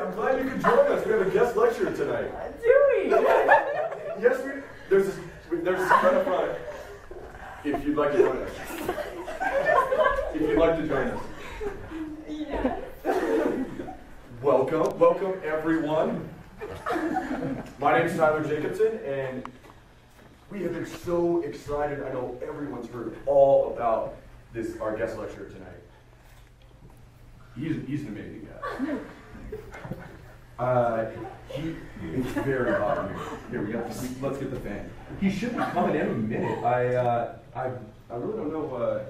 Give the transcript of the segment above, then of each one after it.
I'm glad you could join us. We have a guest lecturer tonight. Do we? Yes, there's this right up front. If you'd like to join us. If you'd like to join us. Yeah. Welcome everyone. My name is Tyler Jacobson, and we have been so excited. I know everyone's heard all about our guest lecturer tonight. He's an amazing guy. It's very hot here. Let's get the fan. He should be coming any minute. I really don't know.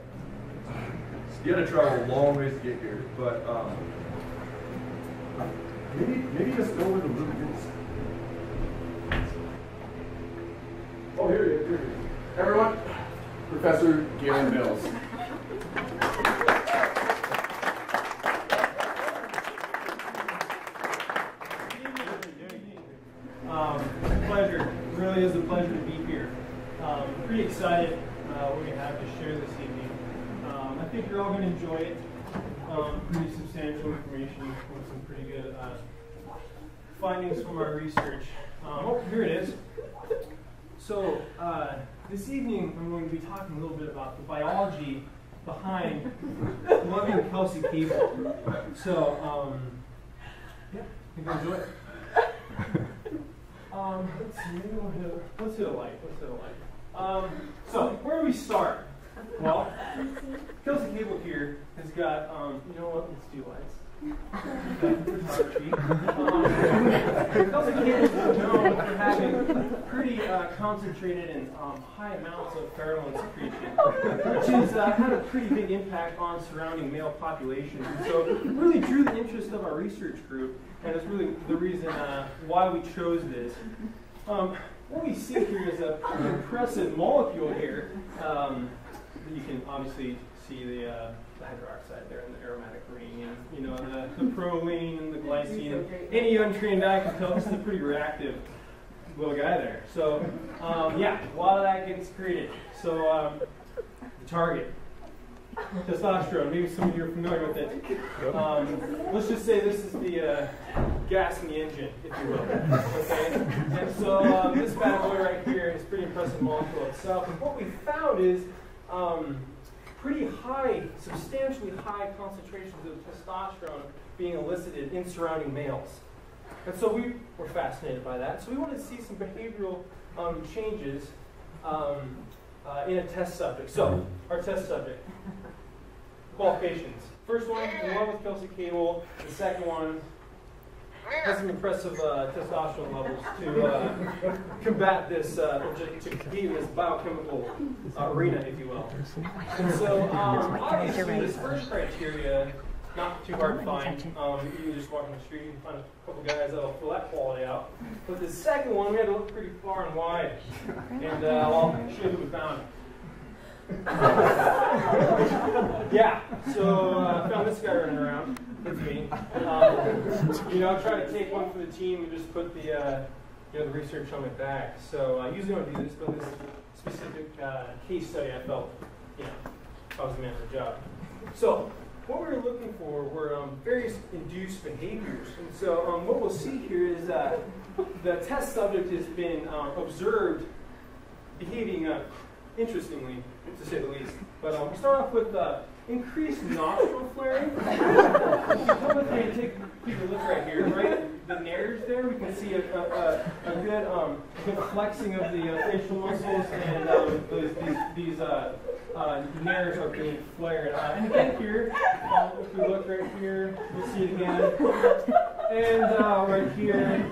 He had to travel a long ways to get here, but maybe he doesn't know where the room is. Oh, here he is. Everyone, Professor Galen Mills. Pleasure. It really is a pleasure to be here. Pretty excited what we have to share this evening. I think you're all going to enjoy it. Pretty substantial information with some pretty good findings from our research. Oh, here it is. So this evening I'm going to be talking a little bit about the biology behind loving Kelsey Cable. So yeah, I think you'll enjoy it. Let's see, maybe let's hit a light. So where do we start? Well, Kelsey Cable here has got, you know what, let's do lights. Photography. Kelsey Cable is known for having pretty concentrated and high amounts of pheromone secretion, which has had a pretty big impact on surrounding male populations. And so it really drew the interest of our research group, and it's really the reason why we chose this. What we see here is a pretty impressive molecule here. You can obviously see the hydroxide there in the aromatic ring, and you know the proline and the glycine. And any untrained eye can tell this is a pretty reactive little guy there. So yeah, a lot of that gets created. So the target, testosterone. Maybe some of you are familiar with it. Let's just say this is the gas in the engine, if you will. Okay, and so this bad boy right here is a pretty impressive molecule itself. And what we found is pretty high, substantially high concentrations of testosterone being elicited in surrounding males. And so we were fascinated by that. So we wanted to see some behavioral changes in a test subject. So our test subject, qualifications. First one, in love with Kelsey Cable. The second one has some impressive testosterone levels to combat this, to compete in this biochemical arena, if you will. And so, obviously, this first criteria, not too hard to find. You just walk on the street and find a couple guys that'll fill that quality out. But the second one, we had to look pretty far and wide. And I'll show you who we found. Yeah, so I found this guy running around. It's me. You know, try to take one for the team and just put the the research on my back. So I usually don't do this, but this specific case study, I felt, I was the man for the job. So what we were looking for were various induced behaviors. And so what we'll see here is that the test subject has been observed behaving interestingly, to say the least. But we start off with increased nostril flaring. If you come with me and take a look right here, right? The nares there, we can see a good flexing of the facial muscles, and these nares are being flared. And again here, if we look right here, we'll see it again. And right here,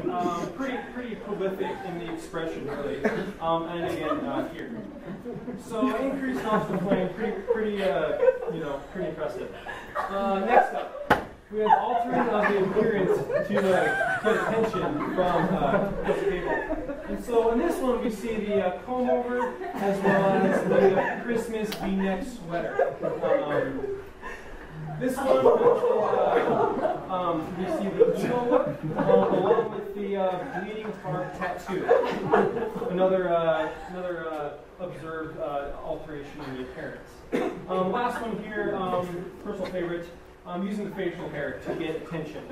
pretty prolific in the expression, really. And again here. So increased nostril flame, pretty impressive. Next up, we have altering of the appearance to get attention from Kelsey Cable. And so in this one, we see the comb over as well as the Christmas V-neck sweater. This one, we see the eagle look, along with the bleeding heart tattoo. Another observed alteration in the appearance. Last one here, personal favorite, using the facial hair to get attention.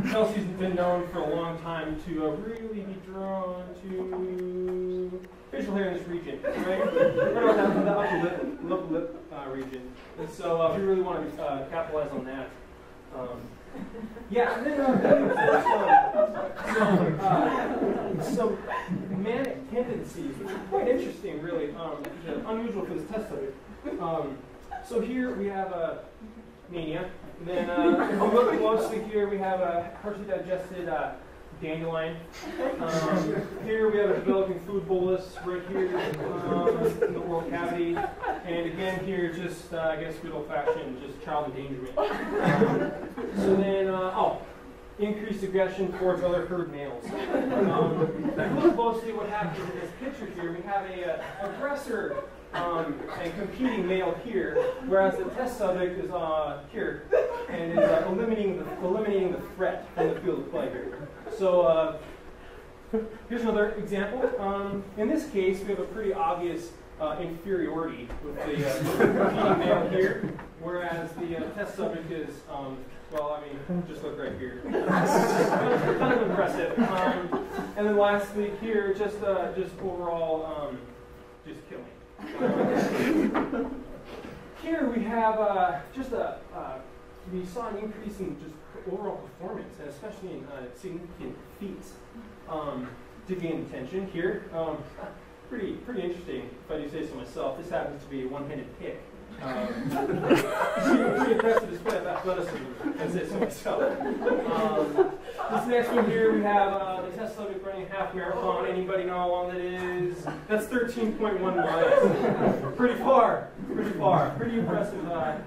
Kelsey's been known for a long time to really be drawn to facial hair in this region, right? Right on the upper lip region. And so we really want to capitalize on that. Yeah, and then some manic tendencies, which are quite interesting, really, unusual for this test subject. So here we have a mania. And then if we look closely here, we have a partially digested dandelion. Here we have a developing food bolus right here in the oral cavity. And again here, just I guess good old-fashioned, just child endangerment. So then, increased aggression towards other herd males. If you look closely, what happens in this picture here, we have a aggressor and competing male here, whereas the test subject is here and is eliminating the threat from the field of play here. So here's another example. In this case, we have a pretty obvious inferiority with the competing male here, whereas the test subject is, well, I mean, just look right here. Kind of impressive. And then lastly here, just overall, just killing. Here we have we saw an increase in just overall performance, and especially in significant feats to gain attention. Here, pretty interesting, if I do say so myself. This happens to be a one-handed pick. Pretty impressive display of athleticism, if I say so myself. This next one here, we have the test subject running a half marathon. Anybody know how long that is? That's 13.1 miles. Pretty far. Pretty impressive guy.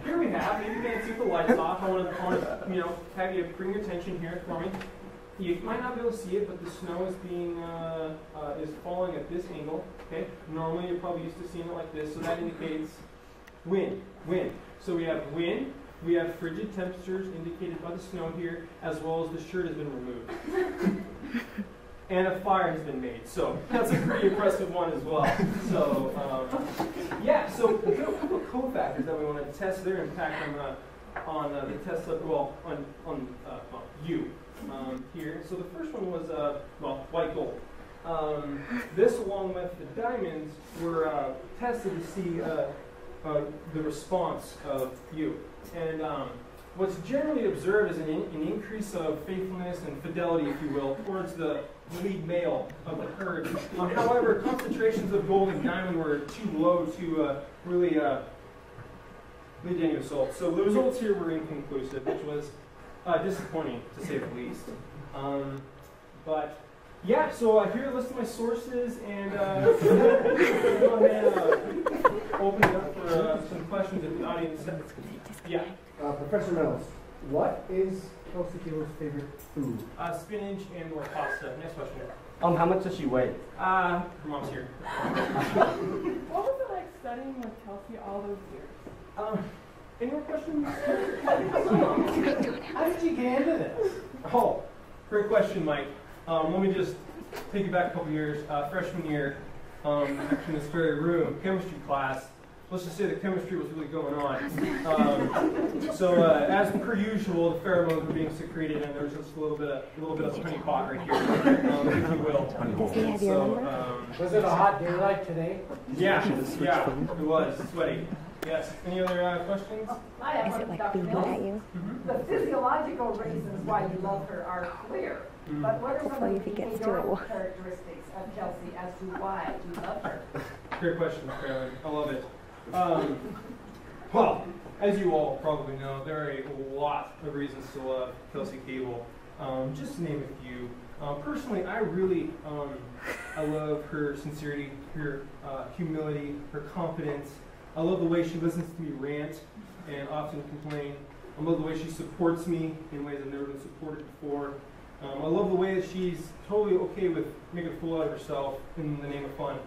Here we have, maybe you can see the lights off. I want to have you bring your attention here for me. You might not be able to see it, but the snow is falling at this angle. Okay. Normally, you're probably used to seeing it like this, so that indicates wind. So we have wind. We have frigid temperatures indicated by the snow here, as well as the shirt has been removed. And a fire has been made. So that's a pretty impressive one as well. So yeah, so a couple of cofactors that we want to test their impact on the test of, on you here. So the first one was white gold. This, along with the diamonds, were tested to see the response of you. And what's generally observed is an increase of faithfulness and fidelity, if you will, towards the lead male of the herd. However, concentrations of gold and diamond were too low to really lead to any results. So the results here were inconclusive, which was disappointing, to say the least. But yeah, so here are a list of my sources, and go ahead and open it up for some questions if the audience. Yeah. Professor Reynolds, what is Kelsey Cable's favorite food? Spinach and or pasta. Next question. How much does she weigh? Her mom's here. What was it like studying with Kelsey all those years? Any more questions? How did you get into this? Oh, great question, Mike. Let me just take you back a couple years. Freshman year, actually in this very room, chemistry class. Let's just say the chemistry was really going on. So as per usual, the pheromones were being secreted, and there was just a little bit of honey pot right here, if you will. Does he have your number? Was it a hot day like today? Yeah, it was sweaty. Yes. Any other questions? Is I have it one, like Dr. being Mills. at you? The physiological reasons why you love her are clear. But what are some Hopefully of the if he gets to it, behavioral characteristics of Kelsey as to why you love her? Great question, Carolyn. I love it. Well, as you all probably know, there are a lot of reasons to love Kelsey Cable. Just to name a few. Personally, I really I love her sincerity, her humility, her confidence. I love the way she listens to me rant and often complain. I love the way she supports me in ways I've never been supported before. I love the way that she's totally okay with making a fool out of herself in the name of fun.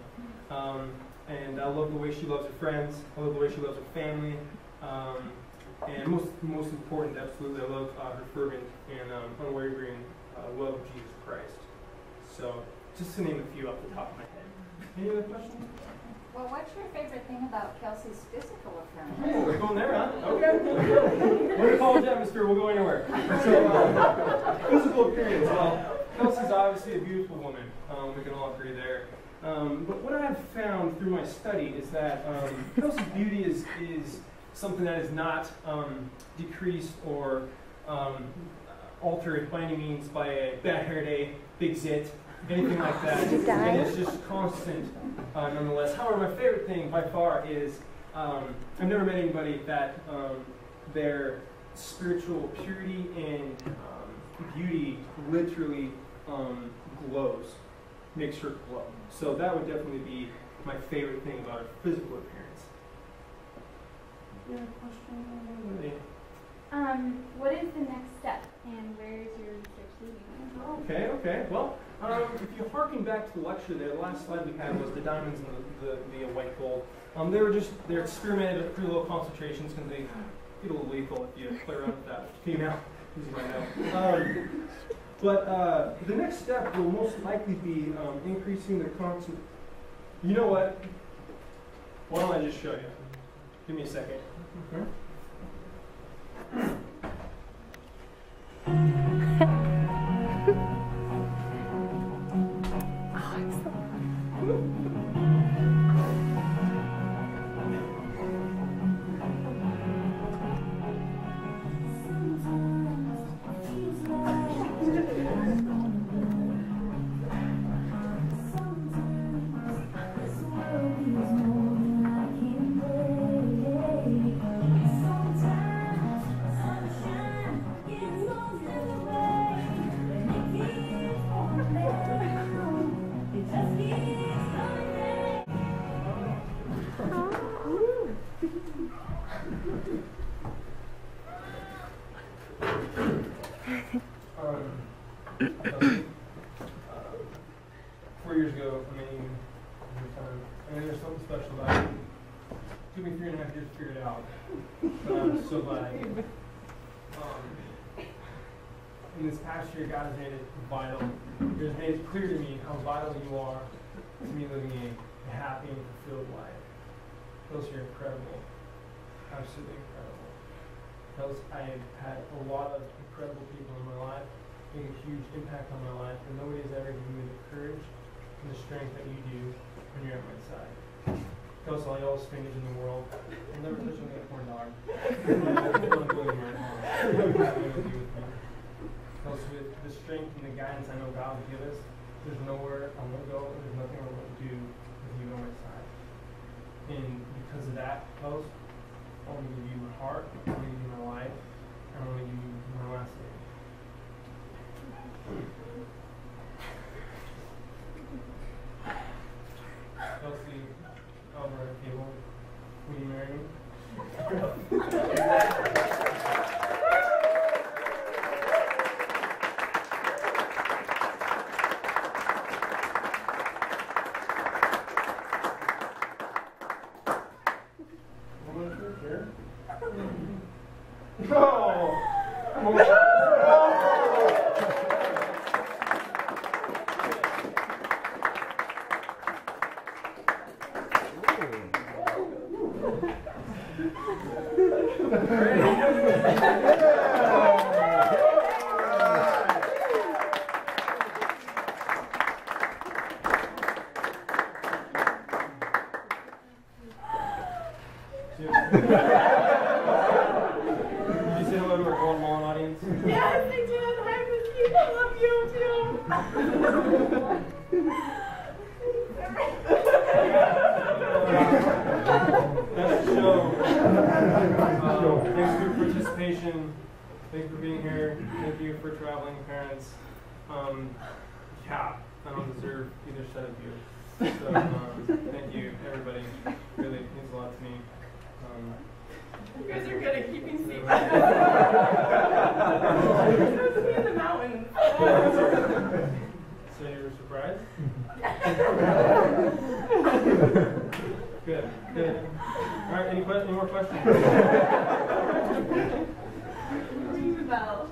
And I love the way she loves her friends. I love the way she loves her family. And most important, absolutely, I love her fervent and unwavering love of Jesus Christ. So, just to name a few off the top of my head. Any other questions? Well, what's your favorite thing about Kelsey's physical appearance. Oh, we're going there, huh? Okay. We're in a college atmosphere, we'll go anywhere. So, physical appearance. Well, Kelsey's obviously a beautiful woman. We can all agree there. But what I have found through my study is that Kelsey's beauty is something that is not decreased or altered by any means by a bad hair day, big zit, anything like that. And it's just constant nonetheless. However, my favorite thing by far is I've never met anybody that their spiritual purity and beauty literally glows, makes her glow. So that would definitely be my favorite thing about her physical appearance. You have a question? What is the next step, and where is your research leading? Okay. Well, if you harken back to the lecture there, the last slide we had was the diamonds and the white gold. They're experimented at pretty low concentrations because they get a little lethal if you play around with that female, as you might know. But the next step will most likely be increasing the concentration. You know what? Why don't I just show you? Give me a second. Okay. In this past year, God has made it vital. He has made it clear to me how vital you are to me living a happy and fulfilled life. Kelsey, you're incredible. Absolutely incredible. Kelsey, I have had a lot of incredible people in my life, making a huge impact on my life, and nobody has ever given me the courage and the strength that you do when you're at my side. Kelsey, all y'all strangers in the world, I'll never touch on that porn dog. Kelsey, with the strength and the guidance I know God will give us, there's nowhere I won't go, there's nothing I won't do with you on my side. And because of that, Kelsey, I want to give you my heart, I want to give you my life, and I want to give you my last name. Kelsey, over at the table, will you marry me? Thanks for being here. Thank you for traveling, parents. Yeah, I don't deserve either set of you. So thank you, everybody. Really means a lot to me. You guys are good at keeping secrets. You're supposed to be in the mountains. So you were surprised? Good. All right, any more questions? Ring the bell.